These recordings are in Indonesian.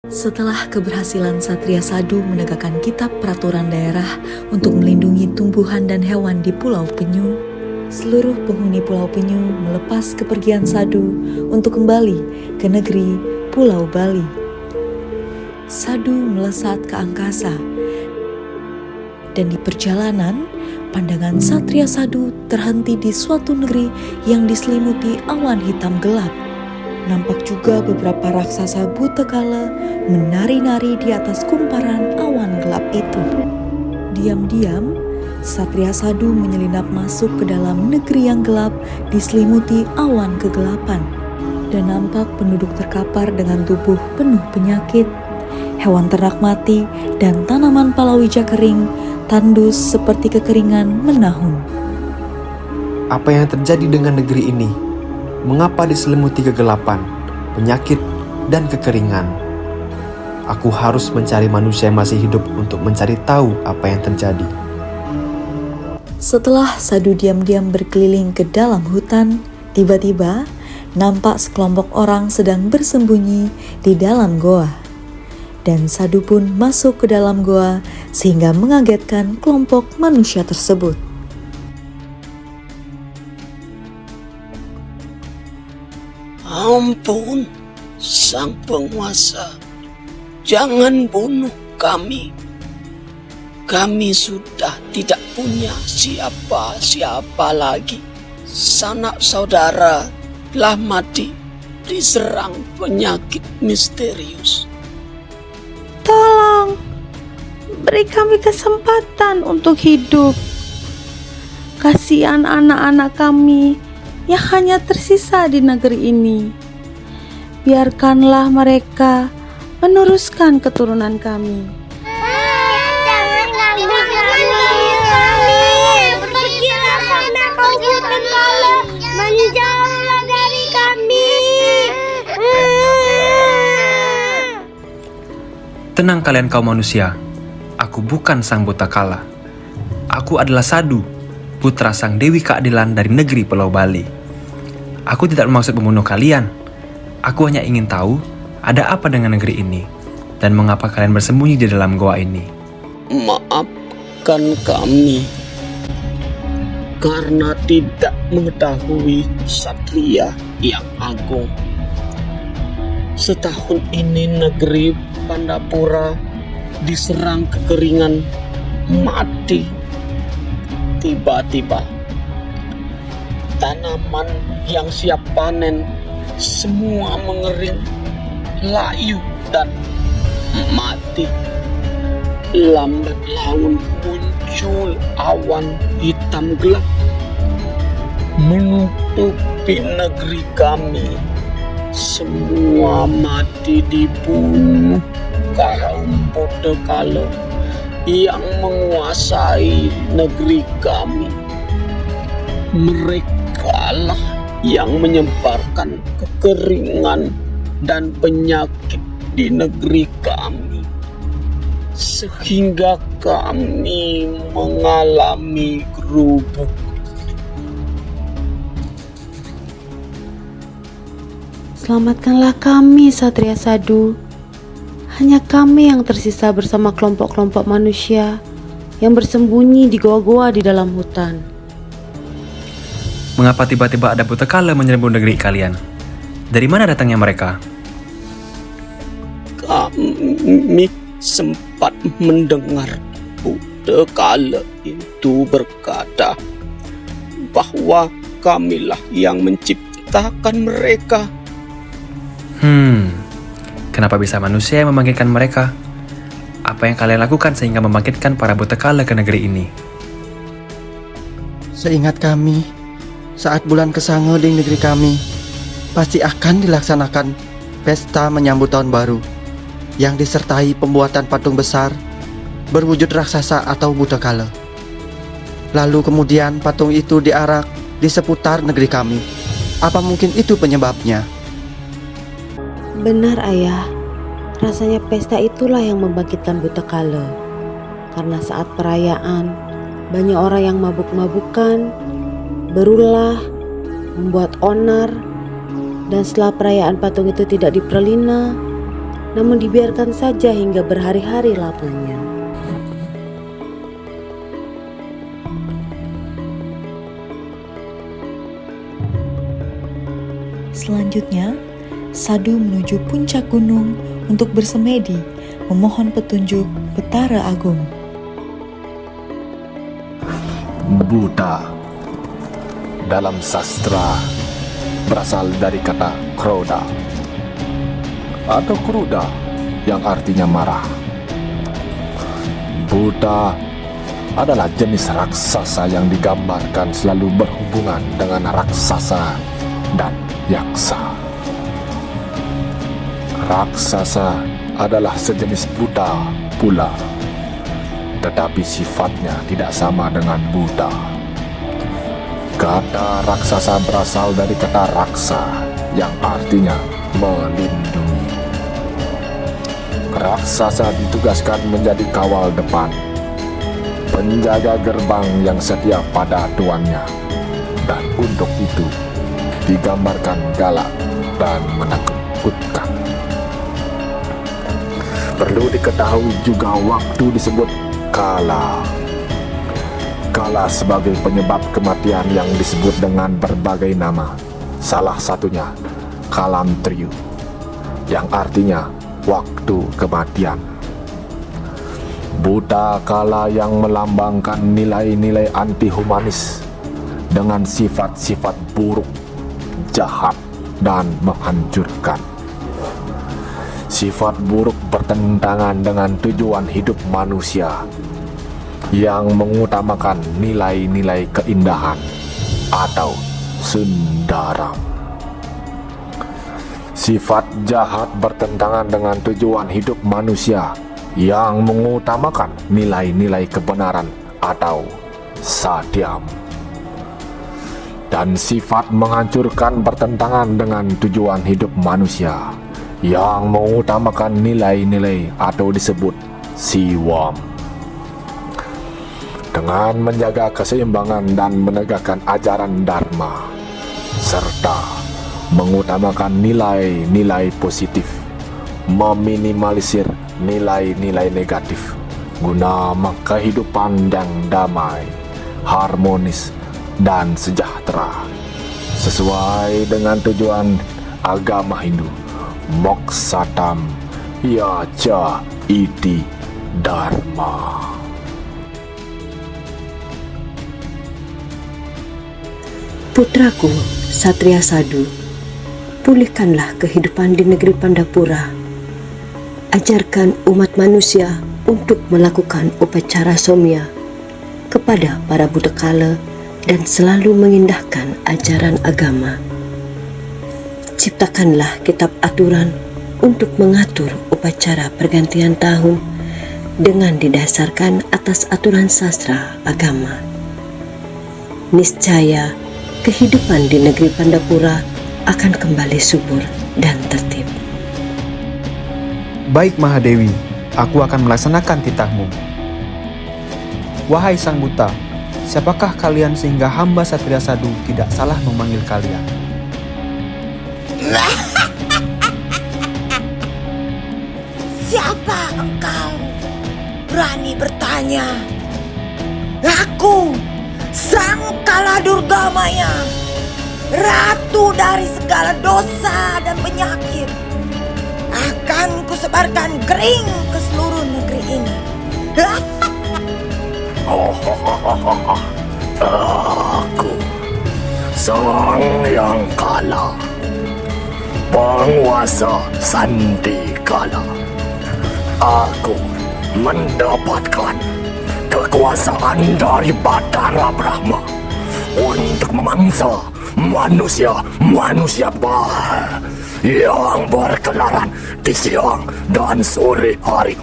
Setelah keberhasilan Satria Sadu menegakkan kitab peraturan daerah untuk melindungi tumbuhan dan hewan di Pulau Penyu, seluruh penghuni Pulau Penyu melepas kepergian Sadu untuk kembali ke negeri Pulau Bali. Sadu melesat ke angkasa, dan di perjalanan, pandangan Satria Sadu terhenti di suatu negeri yang diselimuti awan hitam gelap. Nampak juga beberapa raksasa buta kala menari-nari di atas kumparan awan gelap itu. Diam-diam, Satria Sadu menyelinap masuk ke dalam negeri yang gelap diselimuti awan kegelapan. Dan nampak penduduk terkapar dengan tubuh penuh penyakit, hewan ternak mati, dan tanaman palawija kering, tandus seperti kekeringan menahun. Apa yang terjadi dengan negeri ini? Mengapa diselimuti kegelapan, penyakit, dan kekeringan? Aku harus mencari manusia yang masih hidup untuk mencari tahu apa yang terjadi. Setelah Sadu diam-diam berkeliling ke dalam hutan, tiba-tiba nampak sekelompok orang sedang bersembunyi di dalam goa. Dan Sadu pun masuk ke dalam goa sehingga mengagetkan kelompok manusia tersebut. Ampun, sang penguasa, jangan bunuh kami. Kami sudah tidak punya siapa-siapa lagi. Sanak saudara telah mati diserang penyakit misterius. Tolong, beri kami kesempatan untuk hidup. Kasihan anak-anak kami yang hanya tersisa di negeri ini. Biarkanlah mereka meneruskan keturunan kami. Jangan kami. Pergilah sana kau buta kala, menjauhlah dari kami. Tenang kalian kaum manusia, aku bukan sang buta kala. Aku adalah Sadu, putra sang Dewi Keadilan dari negeri Pulau Bali. Aku tidak bermaksud membunuh kalian. Aku hanya ingin tahu ada apa dengan negeri ini dan mengapa kalian bersembunyi di dalam goa ini. Maafkan kami karena tidak mengetahui Satria yang agung. Setahun ini negeri Pandapura diserang kekeringan, mati. Tiba-tiba tanaman yang siap panen semua mengering, layu dan mati. Lambat laun muncul awan hitam gelap menutupi negeri kami. Semua mati dibunuh kaum bodoh kala yang menguasai negeri kami. Merekalah yang menyebarkan kekeringan dan penyakit di negeri kami, sehingga kami mengalami gerubuk. Selamatkanlah kami, Satria Sadu. Hanya kami yang tersisa bersama kelompok-kelompok manusia yang bersembunyi di goa-goa di dalam hutan. Mengapa tiba-tiba ada buta kala menyerbu negeri kalian? Dari mana datangnya mereka? Kami sempat mendengar buta kala itu berkata bahwa kamilah yang menciptakan mereka. Kenapa bisa manusia yang membangkitkan mereka? Apa yang kalian lakukan sehingga membangkitkan para buta kala ke negeri ini? Seingat kami, saat bulan Kesange di negeri kami, pasti akan dilaksanakan pesta menyambut tahun baru yang disertai pembuatan patung besar berwujud raksasa atau buta kala. Lalu kemudian patung itu diarak di seputar negeri kami. Apa mungkin itu penyebabnya? Benar, Ayah. Rasanya pesta itulah yang membangkitkan buta kala. Karena saat perayaan, banyak orang yang mabuk-mabukan, berulah, membuat onar, dan setelah perayaan patung itu tidak diperlina, namun dibiarkan saja hingga berhari-hari lamanya. Selanjutnya, Sadu menuju puncak gunung untuk bersemedi, memohon petunjuk Betara Agung. Buddha dalam sastra berasal dari kata kroda atau kruda yang artinya marah. Buddha adalah jenis raksasa yang digambarkan selalu berhubungan dengan raksasa dan yaksa. Raksasa adalah sejenis Buddha pula, tetapi sifatnya tidak sama dengan Buddha. Kata raksasa berasal dari kata raksa yang artinya melindungi. Raksasa ditugaskan menjadi kawal depan, penjaga gerbang yang setia pada tuannya, dan untuk itu digambarkan galak dan menakutkan. Perlu diketahui juga waktu disebut kala. Kala sebagai penyebab kematian yang disebut dengan berbagai nama. Salah satunya kalam triyu, yang artinya waktu kematian. Buta kala yang melambangkan nilai-nilai anti-humanis dengan sifat-sifat buruk, jahat, dan menghancurkan. Sifat buruk bertentangan dengan tujuan hidup manusia yang mengutamakan nilai-nilai keindahan atau sundaram. Sifat jahat bertentangan dengan tujuan hidup manusia yang mengutamakan nilai-nilai kebenaran atau satyam. Dan sifat menghancurkan bertentangan dengan tujuan hidup manusia yang mengutamakan nilai-nilai atau disebut siwam. Dengan menjaga keseimbangan dan menegakkan ajaran dharma, serta mengutamakan nilai-nilai positif, meminimalisir nilai-nilai negatif, guna kehidupan yang damai, harmonis, dan sejahtera, sesuai dengan tujuan agama Hindu, Moksatam Yaca Iti Dharma. Putraku, Satria Sadu, pulihkanlah kehidupan di negeri Pandapura. Ajarkan umat manusia untuk melakukan upacara somya kepada para buta kala dan selalu mengindahkan ajaran agama. Ciptakanlah kitab aturan untuk mengatur upacara pergantian tahun dengan didasarkan atas aturan sastra agama. Niscaya kehidupan di negeri Pandapura akan kembali subur dan tertib. Baik Mahadewi, aku akan melaksanakan titahmu. Wahai Sang Buta, siapakah kalian sehingga hamba Satria Sadu tidak salah memanggil kalian? Siapa engkau? Berani bertanya? Aku, Sang Kala Durga Maya, ratu dari segala dosa dan penyakit. Akan kusebarkan kering ke seluruh negeri ini. Aku, Sang Yang Kala, penguasa Sandikala. Aku mendapatkan kekuasaan dari Batara Brahma untuk memangsa manusia bah yang berkeliaran di siang dan sore hari.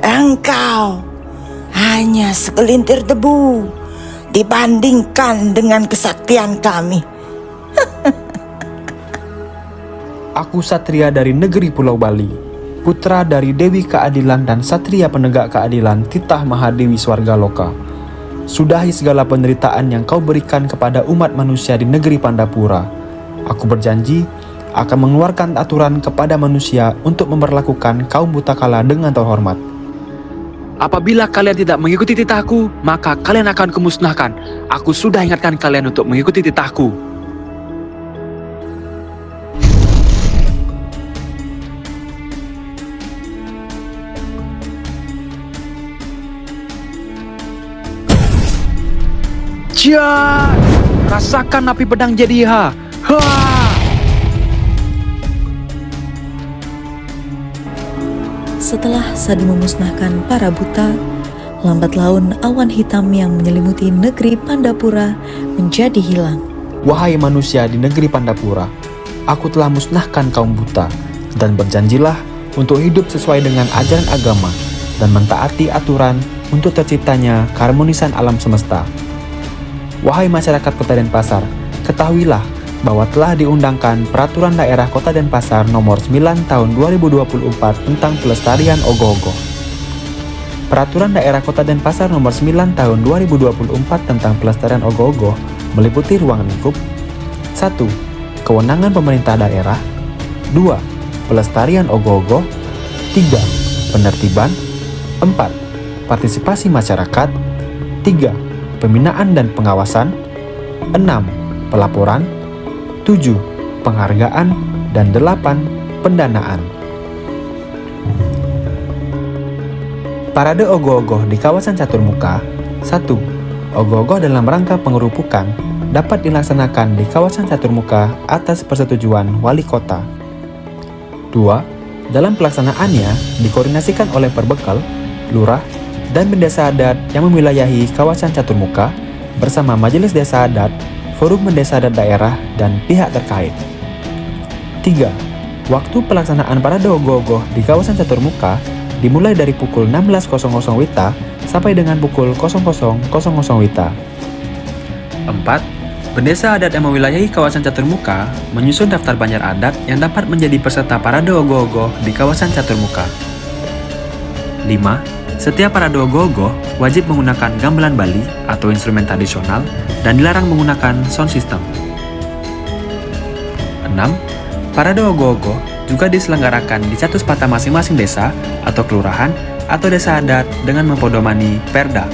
Engkau hanya segelintir debu dibandingkan dengan kesaktian kami. Aku Satria dari negeri Pulau Bali. putra dari Dewi Keadilan dan Satria Penegak Keadilan Titah Mahadewi Swargaloka. Sudahi segala penderitaan yang kau berikan kepada umat manusia di negeri Pandapura. Aku berjanji akan mengeluarkan aturan kepada manusia untuk memperlakukan kaum buta kala dengan terhormat. Apabila kalian tidak mengikuti titahku, maka kalian akan kumusnahkan. Aku sudah ingatkan kalian untuk mengikuti titahku. Cia! Rasakan api pedang Jediha. Ha! Setelah Sadu memusnahkan para buta, lambat laun awan hitam yang menyelimuti negeri Pandapura menjadi hilang. Wahai manusia di negeri Pandapura, aku telah musnahkan kaum buta, dan berjanjilah untuk hidup sesuai dengan ajaran agama dan mentaati aturan untuk terciptanya keharmonisan alam semesta. Wahai masyarakat Kota Denpasar, ketahuilah bahwa telah diundangkan Peraturan Daerah Kota Denpasar Nomor 9 Tahun 2024 tentang pelestarian ogoh-ogoh. Peraturan Daerah Kota Denpasar Nomor 9 Tahun 2024 tentang pelestarian ogoh-ogoh meliputi ruang lingkup 1. Kewenangan pemerintah daerah 2. Pelestarian ogoh-ogoh 3. Penertiban 4. Partisipasi masyarakat 3. Pembinaan dan pengawasan 6. Pelaporan 7. Penghargaan dan 8. Pendanaan. Parade ogoh-ogoh di kawasan Caturmuka 1. Ogoh-ogoh dalam rangka pengerupukan dapat dilaksanakan di kawasan Caturmuka atas persetujuan wali kota. 2. Dalam pelaksanaannya dikoordinasikan oleh Perbekal, Lurah, dan Desa Adat yang mewilayahi kawasan Caturmuka bersama Majelis Desa Adat, Forum Desa Adat Daerah, dan pihak terkait. 3. Waktu pelaksanaan parade ogoh-ogoh di kawasan Caturmuka dimulai dari pukul 16.00 WITA sampai dengan pukul 00.00 WITA. 4. Bendesa adat yang mewilayahi kawasan Caturmuka menyusun daftar banjar adat yang dapat menjadi peserta parade ogoh-ogoh di kawasan Caturmuka. 5. Setiap parade ogoh-ogoh wajib menggunakan gamelan Bali atau instrumen tradisional dan dilarang menggunakan sound system. 6. Parade ogoh-ogoh juga diselenggarakan di catus pata masing-masing desa atau kelurahan atau desa adat dengan mempedomani Perda.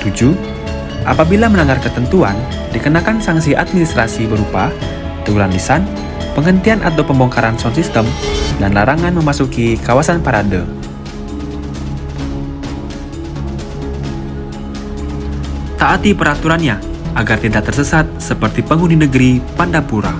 7. Apabila melanggar ketentuan, dikenakan sanksi administrasi berupa teguran lisan, penghentian atau pembongkaran sound system, dan larangan memasuki kawasan parade. Taati peraturannya agar tidak tersesat seperti penghuni negeri Pandapura.